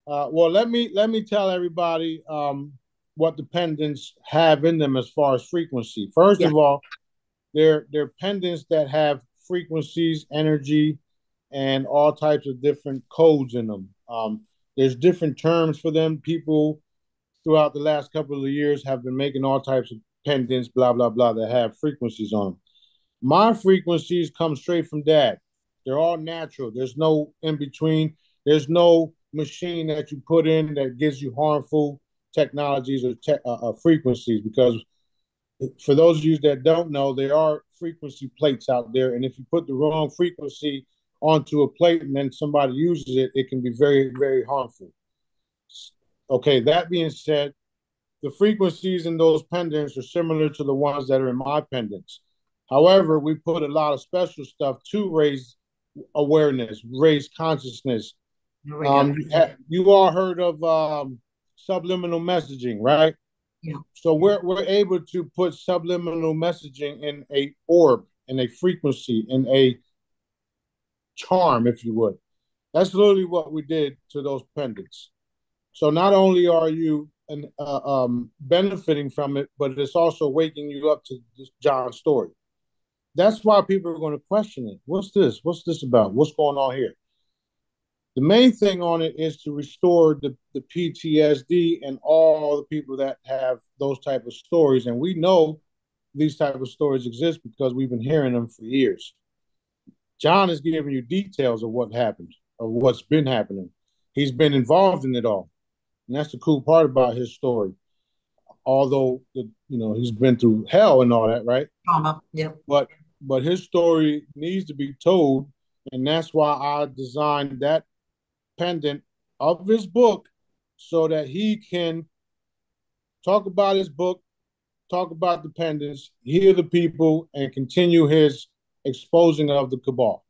Well, let me tell everybody what the pendants have in them as far as frequency. First Yeah. of all, they're pendants that have frequencies, energy, and all types of different codes in them. There's different terms for them. People throughout the last couple of years have been making all types of pendants, blah blah blah, that have frequencies on them. My frequencies come straight from dad. They're all natural. There's no in between. There's no machine that you put in that gives you harmful technologies or frequencies. Because for those of you that don't know, there are frequency plates out there, and if you put the wrong frequency onto a plate and then somebody uses it, it can be very, very harmful. Okay, that being said, the frequencies in those pendants are similar to the ones that are in my pendants. However, we put a lot of special stuff to raise awareness, raise consciousness. Here we go. You all heard of subliminal messaging, right? Yeah. So we're able to put subliminal messaging in a orb, in a frequency, in a charm, if you would. That's literally what we did to those pendants. So not only are you benefiting from it, but it's also waking you up to this John's story. That's why people are going to question it. What's this? What's this about? What's going on here? The main thing on it is to restore the PTSD and all the people that have those type of stories. And we know these type of stories exist because we've been hearing them for years. John is giving you details of what happened, of what's been happening. He's been involved in it all. And that's the cool part about his story. Although he's been through hell and all that, right? Trauma. Yeah. But his story needs to be told, and that's why I designed that pendant of his book so that he can talk about his book, talk about the pendants, heal the people, and continue his exposing of the cabal.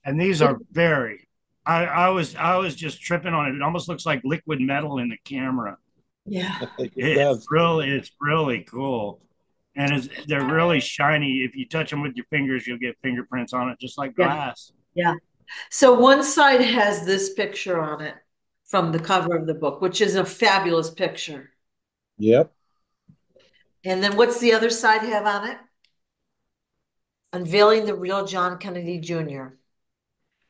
And these are very. I was just tripping on it. It almost looks like liquid metal in the camera. Yeah. It does. It's really cool, and they're really shiny. If you touch them with your fingers, you'll get fingerprints on it, just like Yeah. glass. Yeah. So one side has this picture on it from the cover of the book, which is a fabulous picture. Yep. And then what's the other side have on it? Unveiling the real John Kennedy Jr.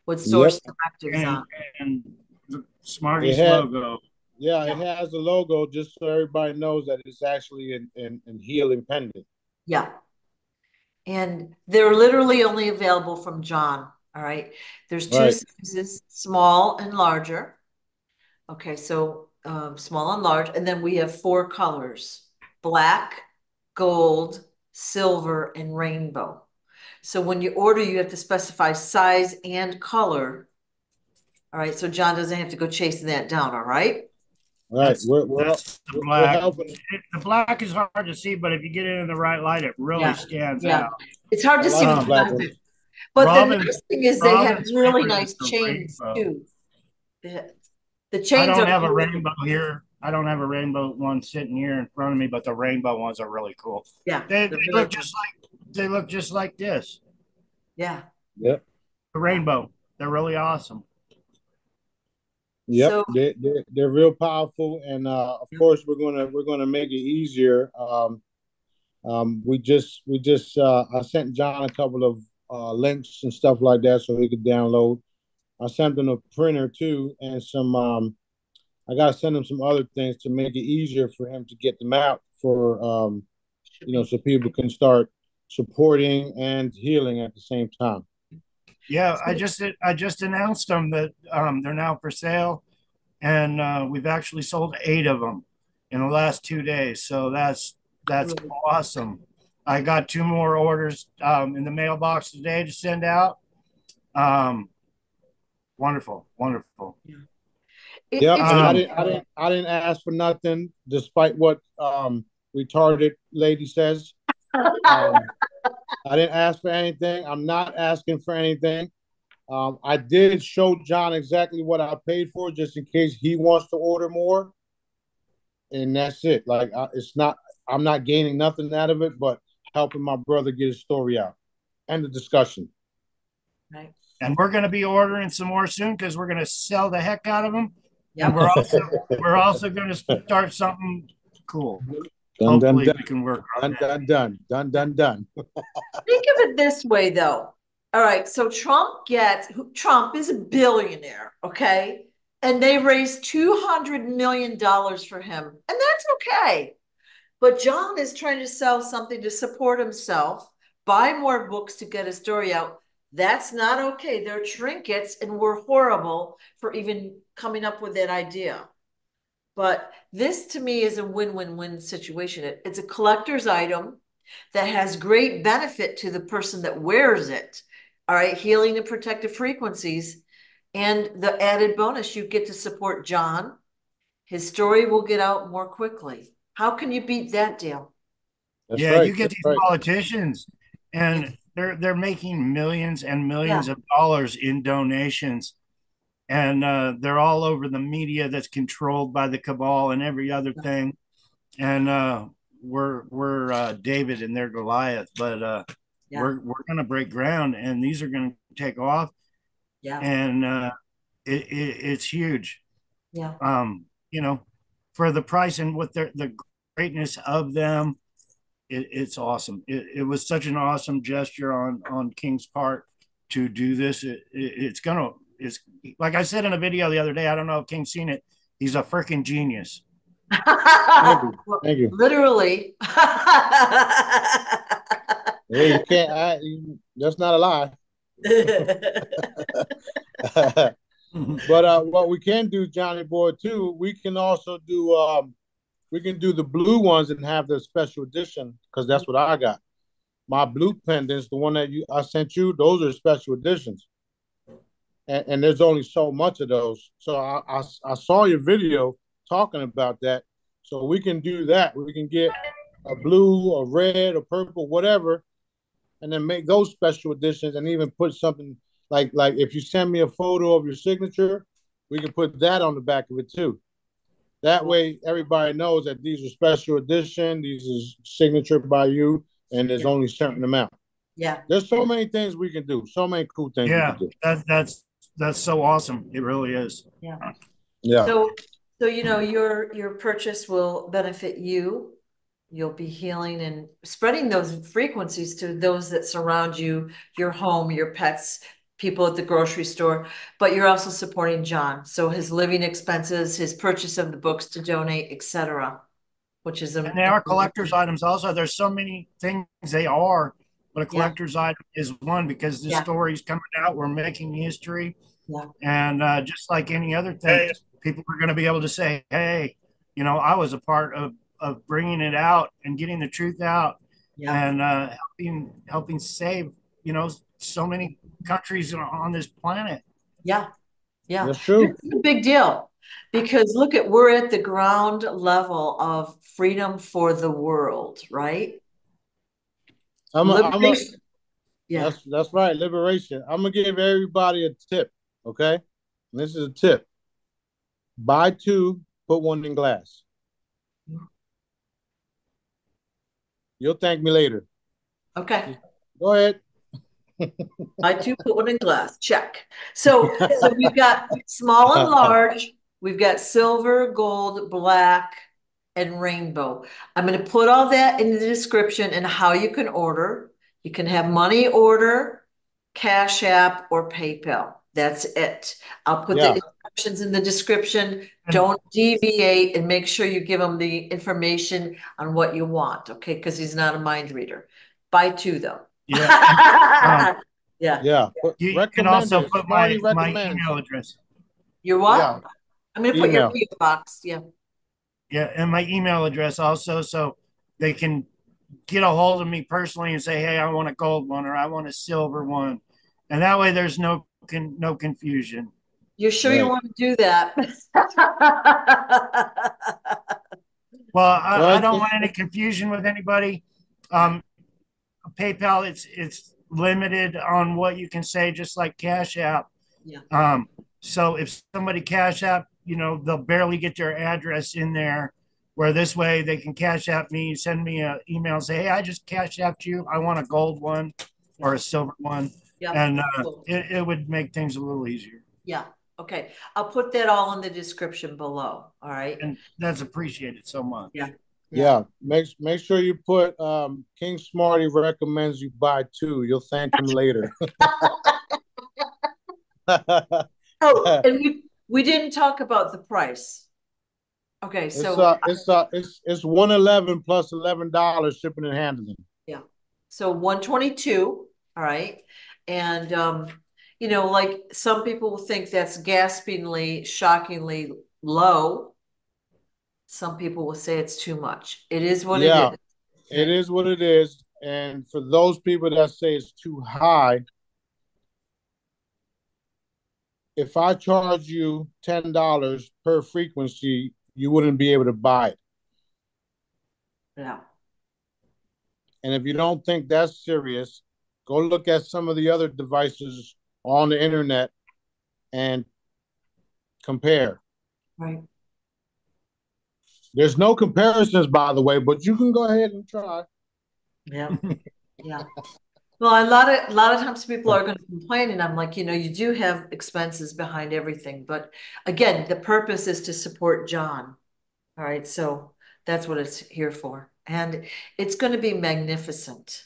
with Yep. source directives And on. and the It Smarties had logo. Yeah, it Yeah. has the logo just so everybody knows that it's actually in healing pendant. Yeah. And they're literally only available from John. All right. There's two Right. sizes, small and larger. Okay, so small and large. And then we have four colors: black, gold, silver, and rainbow. So when you order, you have to specify size and color. All right, so John doesn't have to go chasing that down. All right. Right. That's We're that's the we're black. helping The black is hard to see, but if you get it in the right light, it really Yeah. stands Yeah. out. It's hard I to see like the with Um, black glasses. ones. But the Robin's nice thing is they have Robin's really favorite is nice the chains rainbow. too. The, the I chains don't are have a really, rainbow here. I don't have a rainbow one sitting here in front of me, but the rainbow ones are really cool. yeah, They they're really look cool. just like this. Yeah. Yep. The rainbow. They're really awesome. Yep. So They're real powerful, and of course we're gonna make it easier. We just I sent John a couple of links and stuff like that so he could download. I sent him a printer too, and some I gotta send him some other things to make it easier for him to get them out for shipping. so people can start supporting and healing at the same time. Yeah, So I just announced them that they're now for sale, and we've actually sold 8 of them in the last 2 days. So that's really, awesome. I got 2 more orders in the mailbox today to send out. Um, wonderful, wonderful. yeah. Yep, It's and I Um, didn't I didn't I didn't ask for nothing, despite what retarded lady says. Um, I didn't ask for anything. I'm not asking for anything. I did show John exactly what I paid for, just in case he wants to order more, and that's it. Like it's not. I'm not gaining nothing out of it, but helping my brother get his story out and the discussion. right. and we're going to be ordering some more soon because we're going to sell the heck out of them. And Yep. we're also going to start something cool. Done, done, Hopefully, done. we can work on Done, that. done, done. Done, done, done. Think of it this way, though. All right, so Trump is a billionaire, okay? And they raised $200 million for him, and that's okay. But John is trying to sell something to support himself, buy more books to get his story out. That's not okay. They're trinkets, and we're horrible for even coming up with that idea. But this to me is a win-win-win situation. It's a collector's item that has great benefit to the person that wears it. All right, healing and protective frequencies. And the added bonus, you get to support John. His story will get out more quickly. How can you beat that deal? That's Yeah, right. you get That's these right. politicians, and they're making millions and Yeah. millions of dollars in donations, and they're all over the media that's controlled by the cabal and every other thing. And we're David and they're Goliath, but Yeah. we're gonna break ground, and these are gonna take off, Yeah. and it's huge. Yeah. You know, for the price and what the greatness of them, it's awesome. It was such an awesome gesture on King's part to do this. It's like I said in a video the other day. I don't know if King's seen it. He's a freaking genius. Thank you. Well, Thank you. literally. Hey, you can't. That's not a lie. But what we can do, Johnny Boy, too, we can also do we can do the blue ones and have the special edition because that's what I got. My blue pendants, the one that I sent you, those are special editions, and there's only so much of those. So I saw your video talking about that, so we can do that. We can get a blue, a red, a purple, whatever, and then make those special editions, and even put something like if you send me a photo of your signature, we can put that on the back of it too. That way, everybody knows that these are special edition. These is signature by you, and there's Yeah. only a certain amount. Yeah. There's so many things we can do. So many cool things we can Yeah, do. that's so awesome. It really is. Yeah. Yeah. So your purchase will benefit you. You'll be healing and spreading those frequencies to those that surround you, your home, your pets, people at the grocery store, but you're also supporting John. So his living expenses, his purchase of the books to donate, etc., which is And they are collector's items also. There's so many things they are, but a yeah, collector's item is one because the yeah, story's coming out. We're making history. yeah, And just like any other thing, people are going to be able to say, hey, I was a part of bringing it out and getting the truth out yeah, and helping save, so many countries on this planet. yeah, yeah. That's true. It's a big deal because we're at the ground level of freedom for the world, right? I'm a Liberation. Yeah. that's right, liberation. I'm gonna give everybody a tip, okay? This is a tip. Buy two, put one in glass. You'll thank me later. Okay. Go ahead. I too put one in glass. Check. So we've got small and large. We've got silver, gold, black, and rainbow. I'm going to put all that in the description and how you can order. You can have money order, Cash App, or PayPal. That's it. I'll put the Yeah. instructions in the description. And Don't deviate and make sure you give him the information on what you want, okay? Because he's not a mind reader. Buy two, though. yeah, Yeah. Yeah. you can also Recommended. put Smarty my recommends. email address. Your what? Yeah. I'm gonna put your Email. PO box. Yeah. Yeah, and my email address also, so they can get a hold of me personally and say, hey, I want a gold one or I want a silver one. And that way there's no confusion. You're sure you Right. want to do that? Well, Well, I don't want any confusion with anybody. PayPal, it's limited on what you can say, just like Cash App. Yeah. So if somebody Cash App, they'll barely get their address in there. Where this way they can Cash App me, send me an email, and say, hey, I just Cash Apped you. I want a gold one or a silver one. Yeah. and Cool. it would make things a little easier. Yeah. Okay. I'll put that all in the description below. All right. And that's appreciated so Yeah. much. Yeah. Yeah, make sure you put King Smarty recommends you buy two. You'll thank him later. Oh, and we didn't talk about the price. Okay, so it's 111 plus $11 shipping and handling. yeah. So 122, all right. And like some people will think that's gaspingly, shockingly low. Some people will say it's too much. It is what it Yeah, is. it Okay. is what it is. And for those people that say it's too high, if I charge you $10 per frequency, you wouldn't be able to buy it. Yeah. And if you don't think that's serious, go look at some of the other devices on the internet and compare. Right. There's no comparisons, by the way, but you can go ahead and try. Yeah. Yeah. Well, a lot of times people are going to complain, and I'm like, you do have expenses behind everything, but again, the purpose is to support John. All right, so that's what it's here for, and it's going to be magnificent.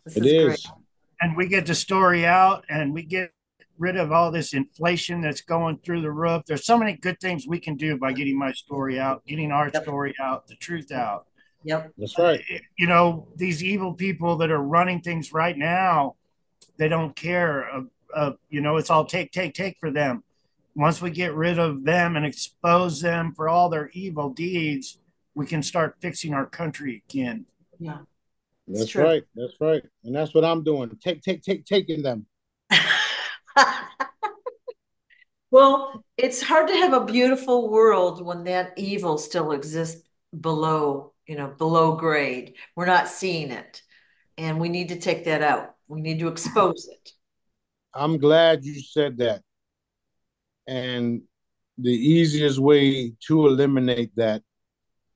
This It is great. is. And we get the story out and we get rid of all this inflation that's going through the roof. There's so many good things we can do by getting my story out, getting our Yep. story out, the truth out. Yep. That's right. These evil people that are running things right now, they don't care. It's all take for them. Once we get rid of them and expose them for all their evil deeds, we can start fixing our country again. Yeah, it's That's true. right. That's right. And that's what I'm doing. Taking them. Well, it's hard to have a beautiful world when that evil still exists below grade. We're not seeing it, and we need to take that out. We need to expose it. I'm glad you said that. And the easiest way to eliminate that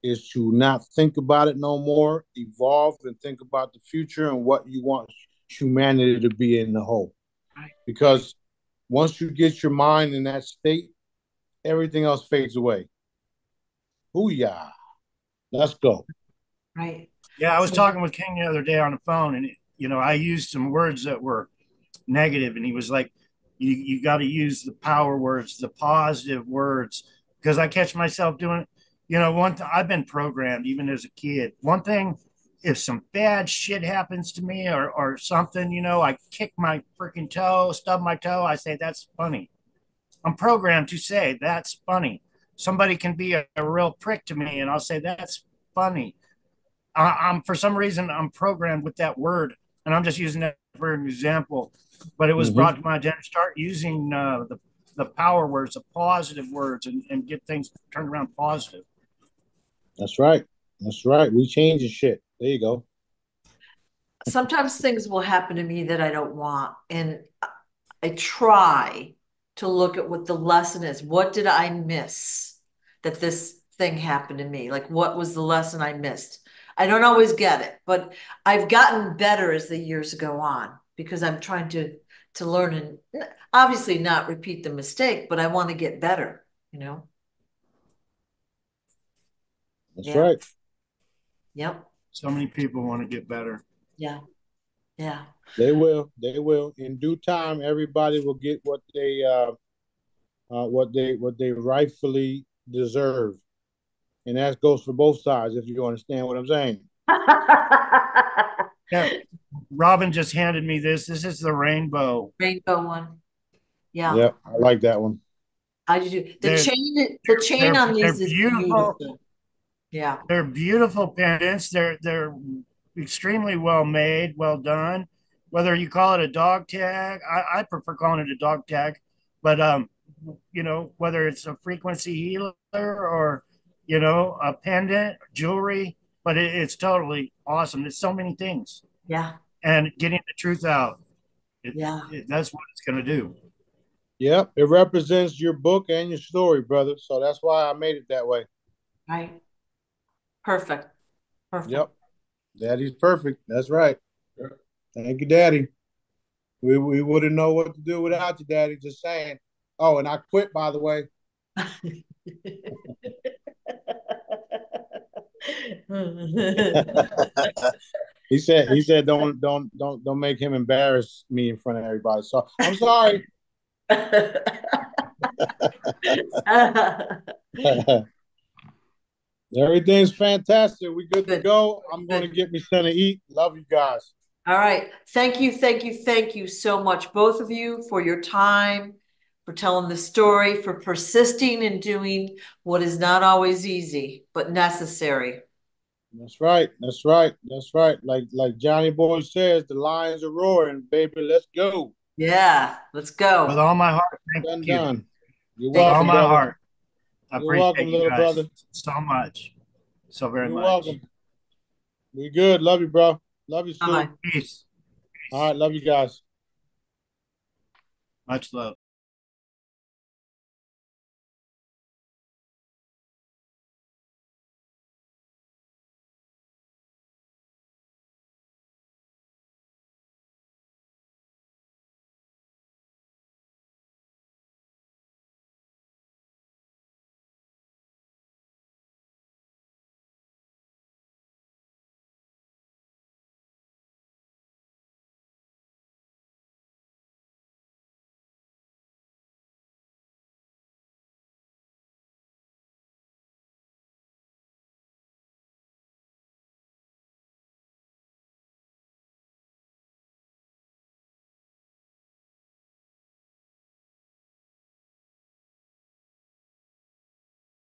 is to not think about it no more, evolve and think about the future and what you want humanity to be in the whole. Right. Because once you get your mind in that state, everything else fades away. Booyah. Let's go. Right. Yeah, I was So, talking with King the other day on the phone, and I used some words that were negative, and he was like, "You got to use the power words, the positive words," because I catch myself doing it. One thing I've been programmed even as a kid. One thing, if some bad shit happens to me or something, I kick my freaking toe, stub my toe, I say that's funny. I'm programmed to say that's funny. Somebody can be a real prick to me, and I'll say that's funny. I'm for some reason I'm programmed with that word, and I'm just using that for an example. But it was Mm-hmm. brought to my attention. Start using the power words, the positive words, and get things turned around positive. That's right. That's right. We changing shit. There you go. sometimes things will happen to me that I don't want, and I try to look at what the lesson is. What did I miss that this thing happened to me? Like, what was the lesson I missed? I don't always get it, but I've gotten better as the years go on because I'm trying to learn and obviously not repeat the mistake, but I want to get better, you know? That's Yeah. right. Yep. So many people want to get better. Yeah. Yeah. They will. They will. In due time, everybody will get what they rightfully deserve, and that goes for both sides. If you understand what I'm saying. Yeah, Robin just handed me this. This is the rainbow. Rainbow one. Yeah. Yeah, I like that one. I do. The They're chain, the chain on they're these is beautiful. beautiful. Yeah. They're beautiful pendants. They're extremely well made, well done. Whether you call it a dog tag, I prefer calling it a dog tag, but whether it's a frequency healer or a pendant, jewelry, but it's totally awesome. There's so many things, Yeah. and getting the truth out, Yeah. that's what it's going to do. Yep, it represents your book and your story, brother. So that's why I made it that way. Right. Perfect. Perfect. Yep, Daddy's perfect. That's right. Thank you, Daddy. We wouldn't know what to do without you, Daddy. Just saying. Oh, and I quit, by the way. He said don't make him embarrass me in front of everybody. So I'm sorry. Everything's fantastic. We good to Good, go. I'm gonna good. get me something to eat. Love you guys. All right. Thank you so much, both of you, for your time, for telling the story, for persisting in doing what is not always easy, but necessary. That's right. That's right. That's right. Like Johnny Boy says, the lions are roaring, baby. Let's go. Yeah, let's With go. all my heart, thank Done you. done. You're With Thank all welcome, my you. brother. heart. I You're welcome, appreciate you little guys brother. so much. So very You're much. welcome. We good. Love you, bro. Love you, Bye-bye. Sue. Peace. All right, love you guys. Much love.